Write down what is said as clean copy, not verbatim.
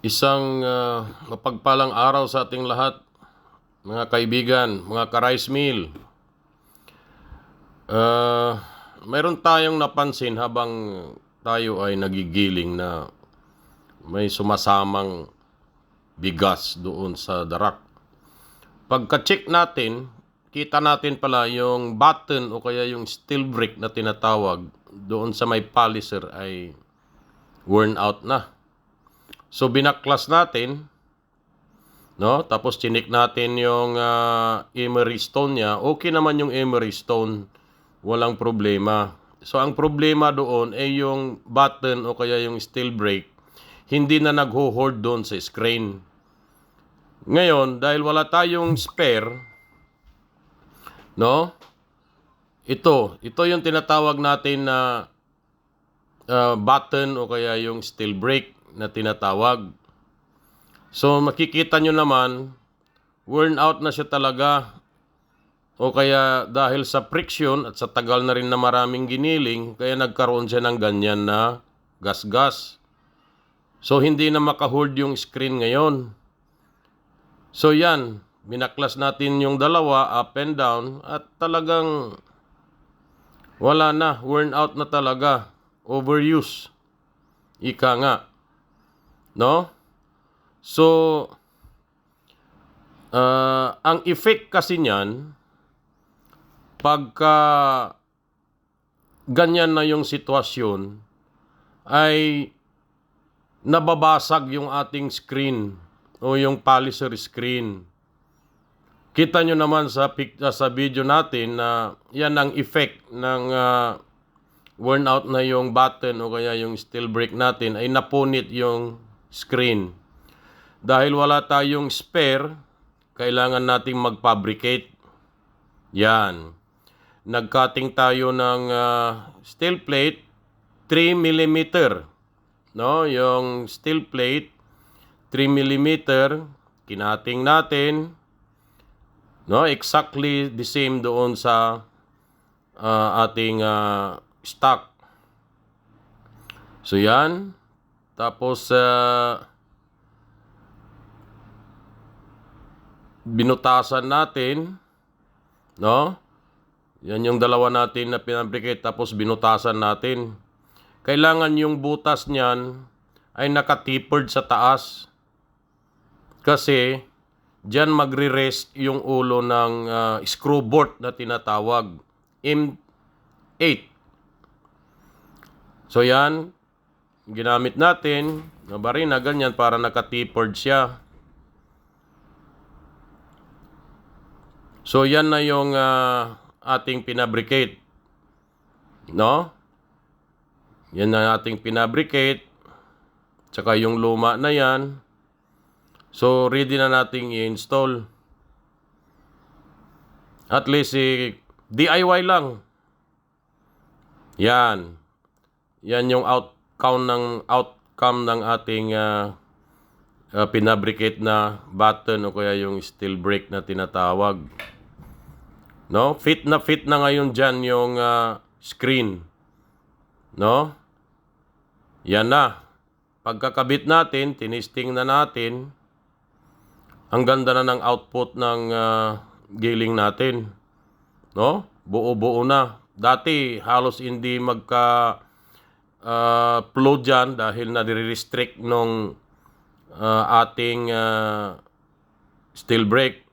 Isang mapagpalang araw sa ating lahat, mga kaibigan, mga ka-rice meal. Mayroon tayong napansin habang tayo ay nagigiling na may sumasamang bigas doon sa darak. Pagka-check natin, kita natin pala yung button o kaya yung steel brick na tinatawag doon sa may polisher ay worn out na. So binaklas natin, no? Tapos chinik natin yung emery stone niya. Okay naman yung emery stone, walang problema. So ang problema doon ay yung button o kaya yung steel brake, hindi na nagho-hold doon sa screen. Ngayon, dahil wala tayong spare, no? Ito yung tinatawag natin na button o kaya yung steel brake na tinatawag. So makikita nyo naman, worn out na siya talaga. O kaya dahil sa friction at sa tagal na rin na maraming giniling, kaya nagkaroon siya ng ganyan na gas-gas. So hindi na makahold yung screen ngayon. So yan, binaklas natin yung dalawa, up and down, at talagang wala na, worn out na talaga. Overuse. Ika nga. No? So, ang effect kasi niyan, pagka ganyan na yung sitwasyon, ay nababasag yung ating screen o yung polisher screen. Kita nyo naman sa video natin na yan ang effect ng worn out na yung button o kaya yung steel brake natin, ay napunit yung screen. Dahil wala tayong spare, kailangan nating mag-fabricate. Yan. Nag-cutting tayo ng steel plate, 3 mm. No? Yung steel plate, 3 mm, kinating natin. No? Exactly the same doon sa ating stock. So yan. Tapos binutasan natin, no? Yan yung dalawa natin na pinabricate, tapos binutasan natin. Kailangan yung butas niyan ay nakatapered sa taas. Kasi diyan magre-rest yung ulo ng screw bolt na tinatawag M8. So yan, ginamit natin na barina ganyan para nakatapered siya. So yan na yung ating pinabricate. No? Yan na ating pinabricate. Tsaka yung luma na yan. So ready na nating i-install. At least DIY lang. Yan. Yan yung outcome ng ating pinabricate na button o kaya yung steel brake na tinatawag. No? Fit na ngayon dyan yung screen. No? Yan na. Pagkakabit natin, tinisting na natin. Ang ganda na ng output ng giling natin. No? Buo-buo na. Dati halos hindi flow dyan dahil nare-restrict nung ating steel brake.